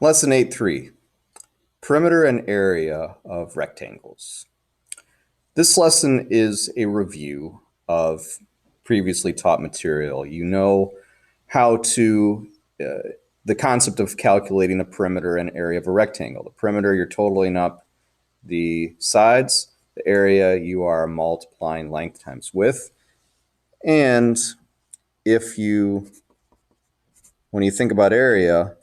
Lesson 8.3, perimeter and area of rectangles. This lesson is a review of previously taught material. You know how to, the concept of calculating the perimeter and area of a rectangle. The perimeter, you're totaling up the sides. The area, you are multiplying length times width. And when you think about area,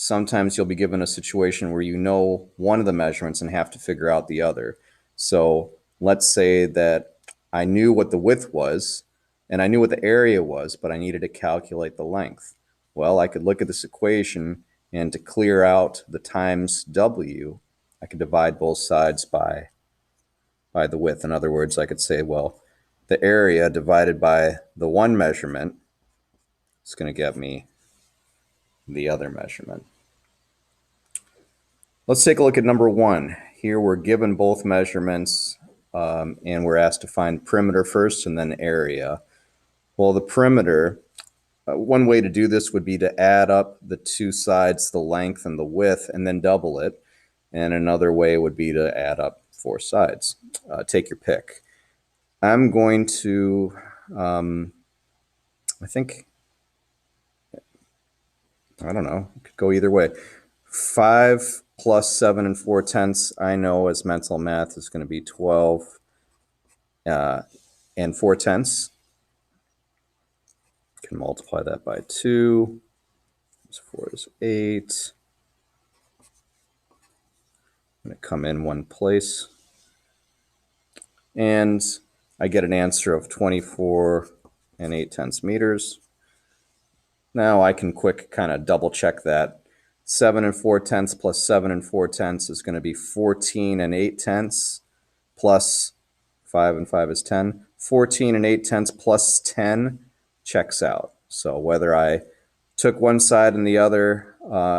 sometimes you'll be given a situation where you know one of the measurements and have to figure out the other. So let's say that I knew what the width was and I knew what the area was, but I needed to calculate the length. Well, I could look at this equation, and to clear out the times W, I could divide both sides by the width. In other words, I could say, well, the area divided by the one measurement is going to get me the other measurement. Let's take a look at number one. Here we're given both measurements and we're asked to find perimeter first and then area. Well, the perimeter, one way to do this would be to add up the two sides, the length and the width, and then double it. And another way would be to add up four sides. Take your pick. I'm going to, I don't know, it could go either way. 5 plus 7 4/10, I know as mental math is going to be 12 and 4/10. Can multiply that by 2. 4 is 8. I'm going to come in one place. And I get an answer of 24 and 8/10 meters. Now I can quick kind of double check that. 7 and 4/10 plus 7 and 4/10 is going to be 14 and 8/10 plus 5 and 5 is 10. 14 and 8/10 plus 10 checks out. So whether I took one side and the other,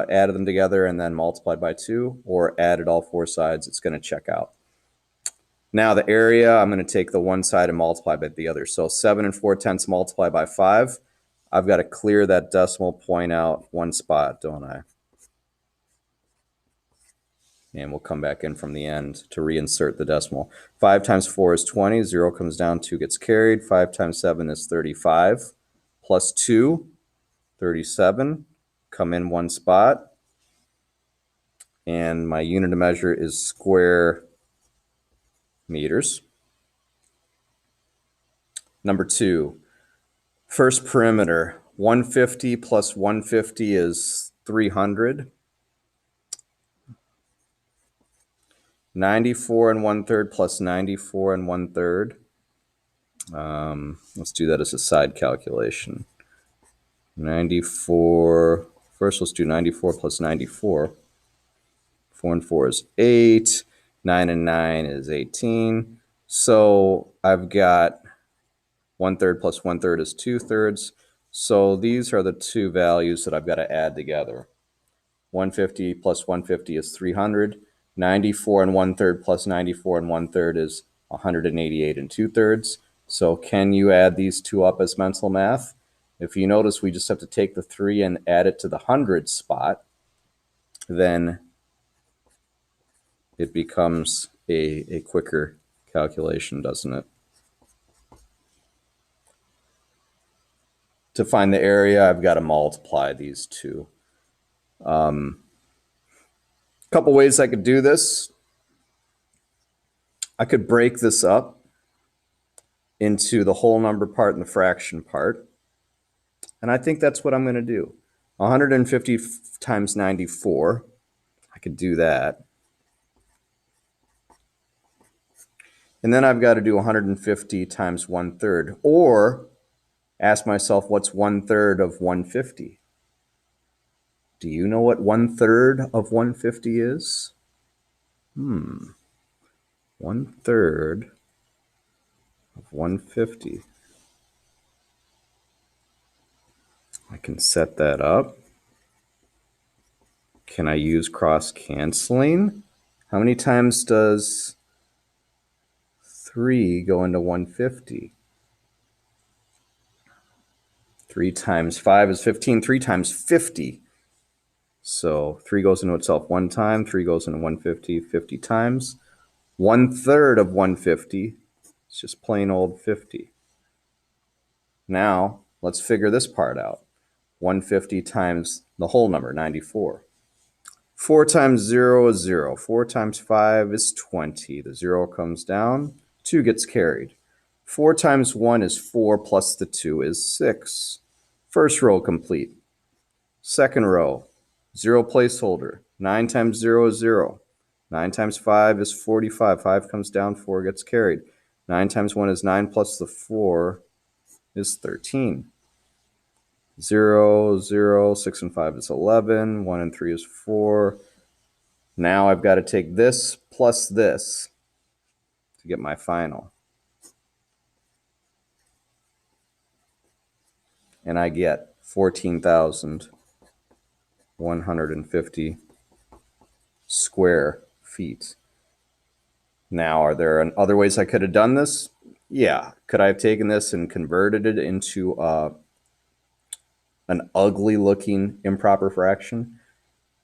added them together and then multiplied by 2, or added all four sides, it's going to check out. Now the area, I'm going to take the one side and multiply by the other. So 7 and 4/10 multiplied by 5. I've got to clear that decimal point out one spot, don't I? And we'll come back in from the end to reinsert the decimal. 5 times 4 is 20. 0 comes down, 2 gets carried. 5 times 7 is 35. Plus 2, 37. Come in one spot. And my unit of measure is square meters. Number 2, first perimeter. 150 plus 150 is 300. 94 and 1/3 plus 94 and 1/3. Let's do that as a side calculation. 94, first let's do 94 plus 94. 4 and 4 is 8. 9 and 9 is 18. So I've got 1/3 plus 1/3 is 2/3. So these are the two values that I've got to add together. 150 plus 150 is 300. 94 and 1/3 plus 94 and 1/3 is 188 and 2/3. So can you add these two up as mental math? If you notice, we just have to take the 3 and add it to the hundred spot. Then it becomes a quicker calculation, doesn't it? To find the area, I've got to multiply these two. Couple ways I could do this. I could break this up into the whole number part and the fraction part. And I think that's what I'm going to do. 150 times 94, I could do that. And then I've got to do 150 times 1/3, or ask myself, what's 1/3 of 150? Do you know what 1/3 of 150 is? 1/3 of 150. I can set that up. Can I use cross-canceling? How many times does 3 go into 150? 3 times 5 is 15. 3 times 50 So 3 goes into itself 1 time, 3 goes into 150 50 times. 1/3 of 150 is just plain old 50. Now let's figure this part out. 150 times the whole number, 94. 4 times 0 is 0. 4 times 5 is 20. The 0 comes down. 2 gets carried. 4 times 1 is 4 plus the 2 is 6. First row complete. Second row, 0 placeholder. 9 times 0 is 0. 9 times 5 is 45. 5 comes down, 4 gets carried. 9 times 1 is 9 plus the 4 is 13. 0, 0, 6 and 5 is 11. 1 and 3 is 4. Now I've got to take this plus this to get my final. And I get 14,150 square feet. Now, are there other ways I could have done this? Yeah. Could I have taken this and converted it into an ugly looking improper fraction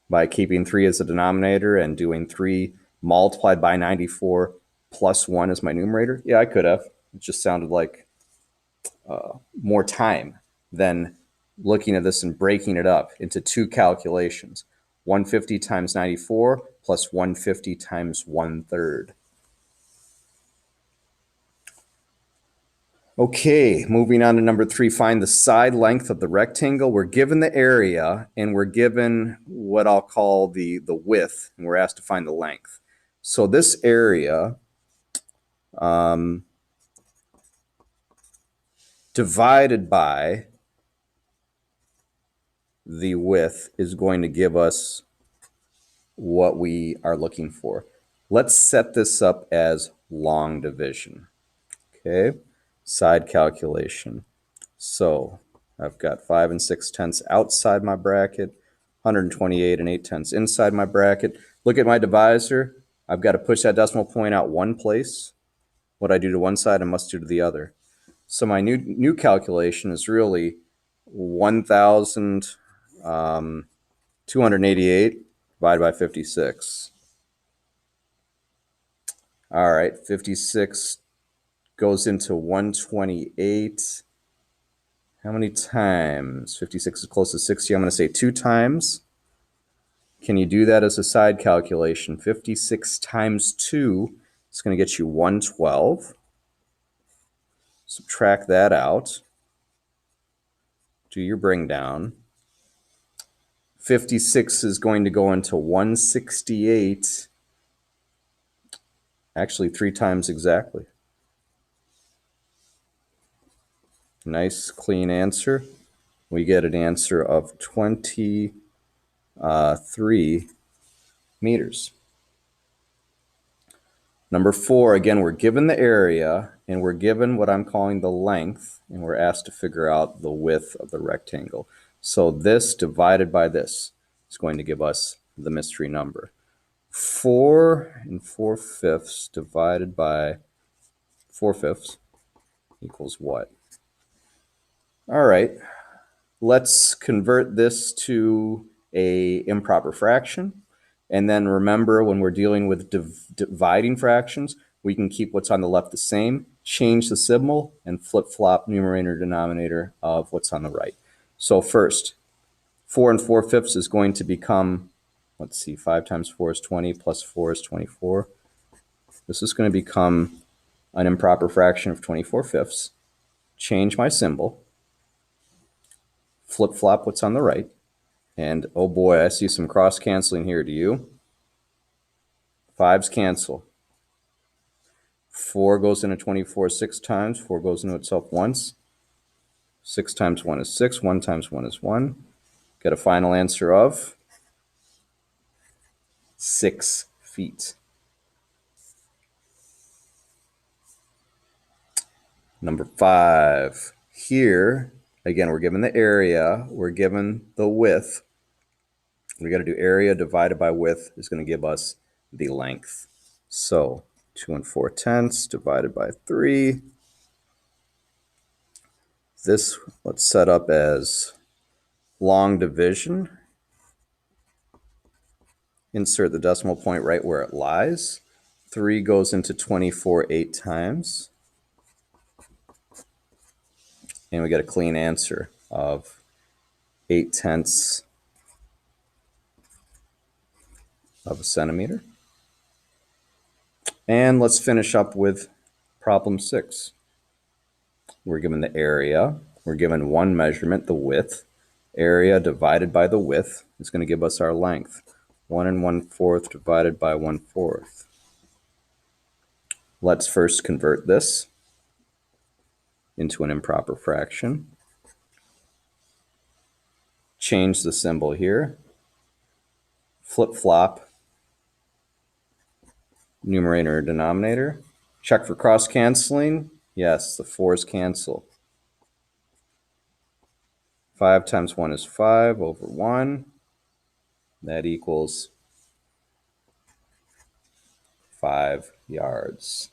by keeping 3 as a denominator and doing 3 multiplied by 94 plus 1 as my numerator? Yeah, I could have. It just sounded like more time than looking at this and breaking it up into 2 calculations. 150 times 94 plus 150 times 1/3. Okay, moving on to number 3, find the side length of the rectangle. We're given the area and we're given what I'll call the width, and we're asked to find the length. So this area divided by the width is going to give us what we are looking for. Let's set this up as long division. Okay, side calculation. So I've got 5 6/10 outside my bracket, 128 8/10 inside my bracket. Look at my divisor. I've got to push that decimal point out one place. What I do to one side, I must do to the other. So my new calculation is really 1,288 divided by 56. All right, 56 goes into 128. How many times? 56 is close to 60. I'm going to say 2 times. Can you do that as a side calculation? 56 times 2 is going to get you 112. Subtract that out. Do your bring down. 56 is going to go into 168. Actually, 3 times exactly. Nice, clean answer. We get an answer of 23 meters. Number 4, again, we're given the area and we're given what I'm calling the length, and we're asked to figure out the width of the rectangle. So this divided by this is going to give us the mystery number. 4 4/5 divided by 4/5 equals what? All right, let's convert this to a improper fraction. And then remember, when we're dealing with dividing fractions, we can keep what's on the left the same, change the symbol, and flip-flop numerator denominator of what's on the right. So first, 4 4/5 is going to become, let's see, 5 times 4 is 20, plus 4 is 24. This is going to become an improper fraction of 24/5. Change my symbol, flip-flop what's on the right, and oh boy, I see some cross-canceling here. Do you? 5s cancel. 4 goes into 24 6 times. 4 goes into itself once. 6 times 1 is 6. 1 times 1 is 1. Get a final answer of 6 feet. Number 5. Here, again, we're given the area. We're given the width. We got to do area divided by width is going to give us the length. So 2 4/10 divided by 3. This let's set up as long division. insert the decimal point right where it lies. 3 goes into 24 8 times. And we get a clean answer of 8/10 of a centimeter. And let's finish up with problem 6. We're given the area. We're given one measurement, the width. Area divided by the width is going to give us our length. 1 1/4 divided by 1/4. Let's first convert this into an improper fraction. Change the symbol here. Flip-flop numerator and denominator. Check for cross-canceling. Yes, the 4's cancel. 5 times 1 is 5 over 1. That equals 5 yards.